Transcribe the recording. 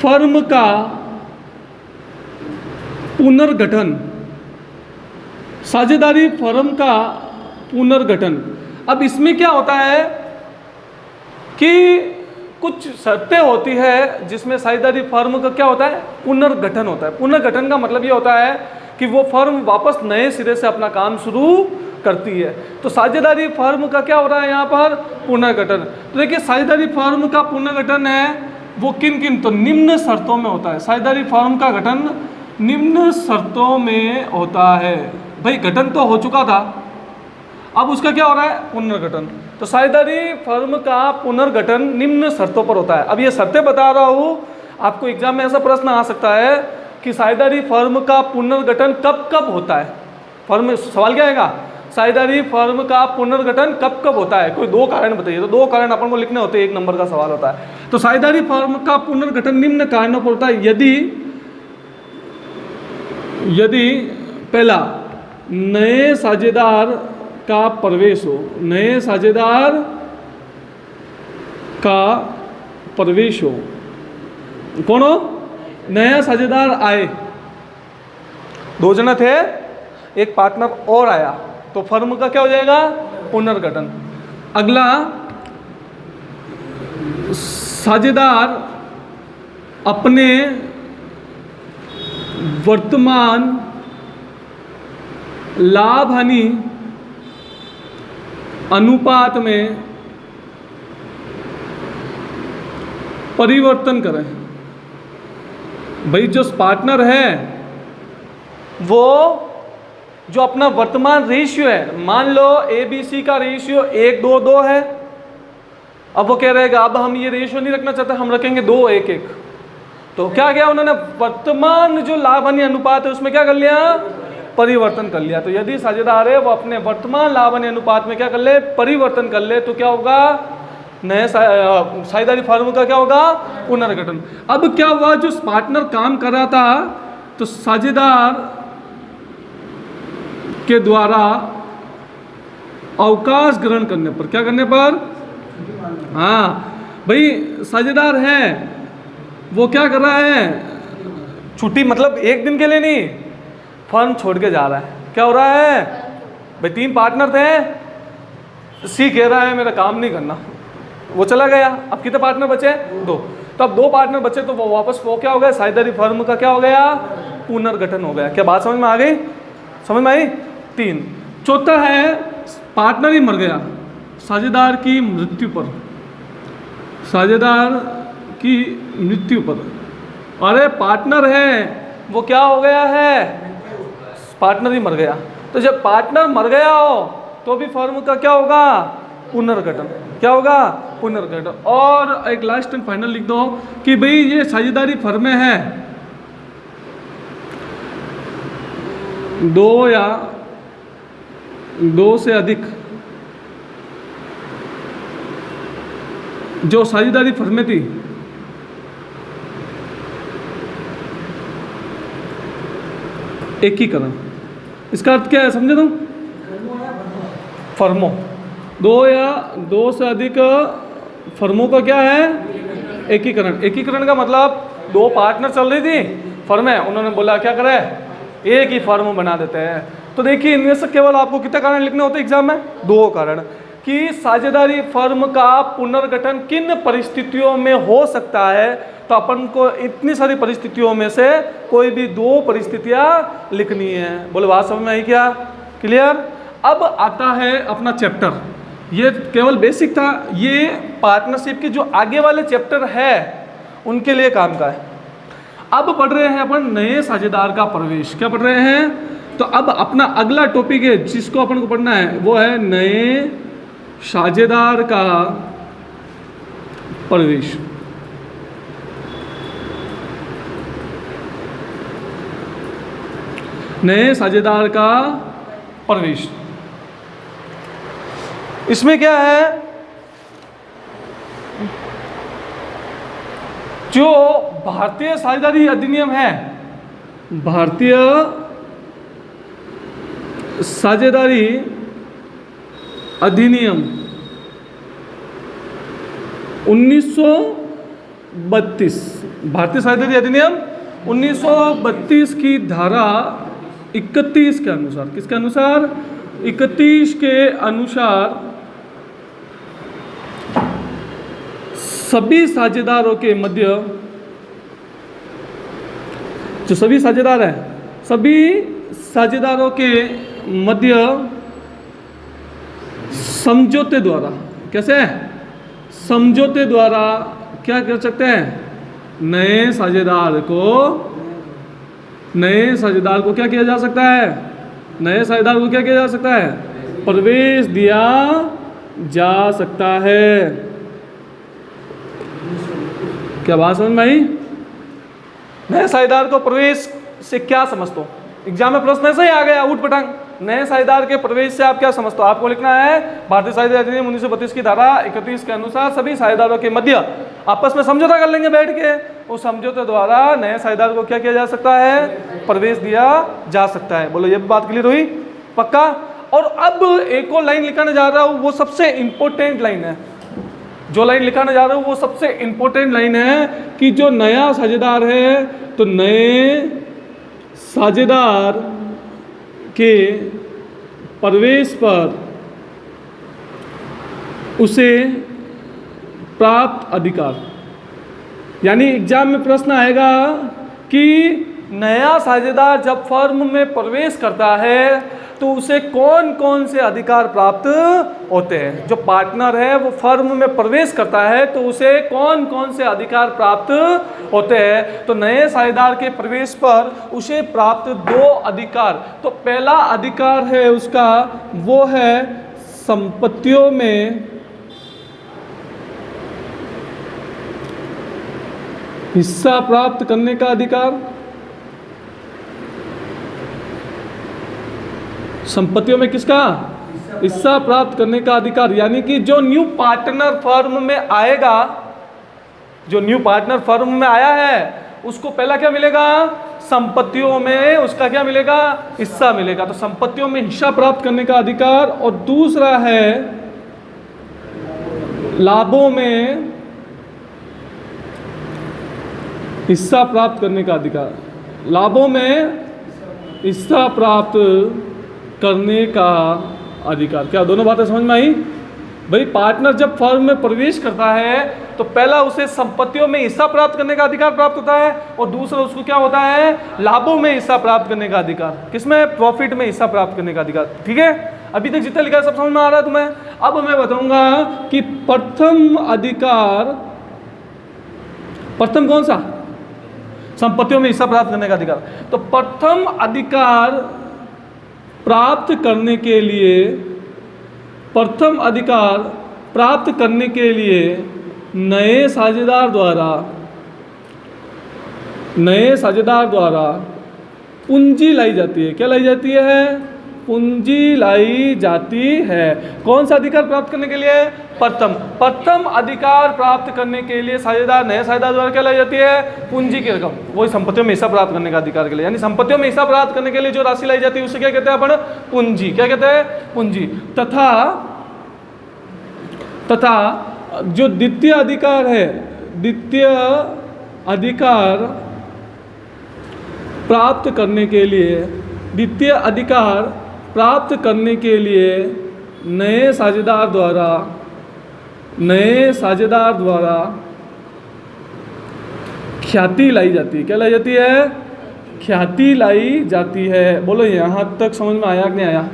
Firm का पुनर्गठन, साझेदारी फर्म का पुनर्गठन। अब इसमें क्या होता है कि कुछ शर्तें होती है जिसमें साझेदारी फर्म का क्या होता है, पुनर्गठन होता है। पुनर्गठन का मतलब ये होता है कि वो फर्म वापस नए सिरे से अपना काम शुरू करती है। तो साझेदारी फर्म का क्या हो रहा है यहाँ पर, पुनर्गठन। तो देखिए साझेदारी फर्म का पुनर्गठन है वो किन किन, तो निम्न शर्तों में होता है। साझेदारी फर्म का गठन निम्न शर्तों में होता है। भाई गठन तो हो चुका था, अब उसका क्या हो रहा है, पुनर्गठन। तो साझेदारी फर्म का पुनर्गठन निम्न शर्तों पर होता है। अब ये शर्तें बता रहा हूँ, आपको एग्जाम में ऐसा प्रश्न आ सकता है कि साझेदारी फर्म का पुनर्गठन कब कब होता है। फर्म में सवाल क्या आएगा, साझेदारी फर्म का पुनर्गठन कब कब होता है, कोई दो कारण बताइए। तो दो कारण अपन को लिखने होते हैं, एक नंबर का सवाल होता है। तो साझेदारी फर्म का पुनर्गठन निम्न कारणों पर होता है। यदि पहला, नए साझेदार का प्रवेश हो, नए साझेदार का प्रवेश हो। कौन हो, नया साझेदार आए, दो जना थे, एक पार्टनर और आया, तो फर्म का क्या हो जाएगा, पुनर्गठन। अगला, साझेदार अपने वर्तमान लाभ हानि अनुपात में परिवर्तन करें। भाई जो पार्टनर है वो जो अपना वर्तमान रेशियो है, मान लो ABC का रेशियो 1:2:2 है। अब वो कह रहेगा अब हम ये रेशियो नहीं रखना चाहते, हम रखेंगे 2:1:1। तो क्या किया उन्होंने, वर्तमान जो लाभ हानि अनुपात है उसमें क्या कर लिया, परिवर्तन कर लिया। तो यदि साझेदार है वो अपने वर्तमान लाभ हानि अनुपात में क्या कर ले, परिवर्तन कर ले, तो क्या होगा, नए साझेदारी फर्म का क्या होगा, पुनर्गठन। अब क्या हुआ, जो पार्टनर काम कर रहा था तो साझेदार के द्वारा अवकाश ग्रहण करने पर, क्या करने पर, हाँ भाई साझेदार है वो क्या कर रहा है, छुट्टी, मतलब एक दिन के लिए नहीं, फर्म छोड़ के जा रहा है। क्या हो रहा है भाई, 3 पार्टनर थे, सी कह रहा है मेरा काम नहीं करना, वो चला गया। अब कितने पार्टनर बचे, 2। तो अब 2 पार्टनर बचे तो वो वापस वो क्या हो गया, साझेदारी फर्म का क्या हो गया, पुनर्गठन हो गया। क्या बात समझ में आ गई, समझ में आई। 3। चौथा है, पार्टनर ही मर गया, साझेदार की मृत्यु पर, साझेदार की मृत्यु पर। अरे पार्टनर है वो क्या हो गया है, पार्टनर ही मर गया। तो जब पार्टनर मर गया हो तो भी फर्म का क्या होगा, पुनर्गठन। क्या होगा, पुनर्गठन। और एक लास्ट एंड फाइनल लिख दो कि भाई ये साझेदारी फर्में हैं, 2 या 2 से अधिक जो साझेदारी फर्में थी, एकीकरण। इसका अर्थ क्या है समझे तुम, फर्मों, 2 या 2 से अधिक फर्मों का क्या है, एकीकरण। एकीकरण का मतलब 2 पार्टनर चल रही थी फर्म है, उन्होंने बोला क्या करें, एक ही फर्म बना देते हैं। तो देखिए इनमें से केवल आपको कितने कारण लिखने होते हैं एग्जाम में, 2 कारण, कि साझेदारी फर्म का पुनर्गठन किन परिस्थितियों में हो सकता है। तो अपन को इतनी सारी परिस्थितियों में से कोई भी 2 परिस्थितियां लिखनी है। बोले बात समझ में आई क्या, क्लियर। अब आता है अपना चैप्टर, ये केवल बेसिक था, ये पार्टनरशिप के जो आगे वाले चैप्टर है उनके लिए काम का है। अब पढ़ रहे हैं अपन नए साझेदार का प्रवेश। क्या पढ़ रहे हैं, तो अब अपना अगला टॉपिक है जिसको अपन को पढ़ना है वो है नए साझेदार का प्रवेश। नए साझेदार का प्रवेश, इसमें क्या है, जो भारतीय साझेदारी अधिनियम है, भारतीय साझेदारी अधिनियम 1932 भारतीय साझेदारी अधिनियम 1932 की धारा 31 के अनुसार, किसके अनुसार? 31 के अनुसार सभी साझेदारों के मध्य, जो सभी साझेदार हैं, सभी साझेदारों के मध्य समझौते द्वारा, कैसे? समझौते द्वारा क्या कर सकते हैं? नए साझेदार को क्या किया जा सकता है? नए साझेदार को क्या किया जा सकता है? प्रवेश दिया जा सकता है। क्या बात समझ में आई? नए साझेदार को प्रवेश से क्या समझते हो? एग्जाम में प्रश्न ऐसे ही आ गया उठ पटांग। नए साझेदार के प्रवेश से आप क्या समझते हो? आपको लिखना है भारतीय साझेदारी अधिनियम 1932 की धारा 31 के अनुसार सभी साझेदारों के मध्य आपस में समझौता कर लेंगे बैठ के, उस समझौते द्वारा नए साझेदार को क्या किया जा सकता है? प्रवेश दिया जा सकता है। बोलो ये बात क्लियर हुई? पक्का? और अब एक और लाइन लिखाने जा रहा हूं, वो सबसे इंपॉर्टेंट लाइन है। जो लाइन लिखाने जा रहा हूं वो सबसे इंपॉर्टेंट लाइन है कि जो नया साझेदार है, तो नए साझेदार के प्रवेश पर उसे प्राप्त अधिकार, यानी एग्जाम में प्रश्न आएगा कि नया साझेदार जब फर्म में प्रवेश करता है तो उसे कौन कौन से अधिकार प्राप्त होते हैं। जो पार्टनर है वो फर्म में प्रवेश करता है तो उसे कौन कौन से अधिकार प्राप्त होते हैं। तो नए साझेदार के प्रवेश पर उसे प्राप्त 2 अधिकार। तो पहला अधिकार है उसका, वो है संपत्तियों में हिस्सा प्राप्त करने का अधिकार। संपत्तियों में किसका? हिस्सा प्राप्त करने का अधिकार। यानी कि जो न्यू पार्टनर फर्म में आएगा, जो न्यू पार्टनर फर्म में आया है, उसको पहला क्या मिलेगा? संपत्तियों में उसका क्या मिलेगा? हिस्सा मिलेगा। तो संपत्तियों में हिस्सा प्राप्त करने का अधिकार। और दूसरा है लाभों में हिस्सा प्राप्त करने का अधिकार। लाभों में हिस्सा प्राप्त करने का अधिकार। क्या दोनों बातें समझ में आई? भाई पार्टनर जब फर्म में प्रवेश करता है तो पहला उसे संपत्तियों में हिस्सा प्राप्त करने का अधिकार प्राप्त होता है, और दूसरा उसको क्या होता है? लाभों में हिस्सा प्राप्त करने का अधिकार। किसमें? प्रॉफिट में हिस्सा प्राप्त करने का अधिकार। ठीक है, अभी तक जितना लिखा है सब समझ में आ रहा है तुम्हें? अब मैं बताऊंगा कि प्रथम अधिकार, प्रथम कौन सा? संपत्तियों में हिस्सा प्राप्त करने का अधिकार। तो प्रथम अधिकार प्राप्त करने के लिए, प्रथम अधिकार प्राप्त करने के लिए नए साझेदार द्वारा पूंजी लाई जाती है। क्या लाई जाती है? पूंजी लाई जाती है। कौन सा अधिकार प्राप्त करने के लिए? प्रथम अधिकार प्राप्त करने के लिए साझेदार, नए साझेदार द्वारा क्या लाई जाती है? पूंजी की रकम। वही संपत्तियों में हिस्सा प्राप्त करने का अधिकार के लिए, यानी संपत्तियों में हिस्सा प्राप्त करने के लिए जो राशि लाई जाती है उसे क्या कहते हैं अपन? पूंजी। क्या कहते हैं? पूंजी। तथा जो द्वितीय अधिकार है, द्वितीय अधिकार प्राप्त करने के लिए, द्वितीय अधिकार प्राप्त करने के लिए नए साझेदार द्वारा ख्याति लाई जाती है। क्या लाई जाती है? ख्याति लाई जाती है। बोलो यहाँ तक समझ में आया कि नहीं आया?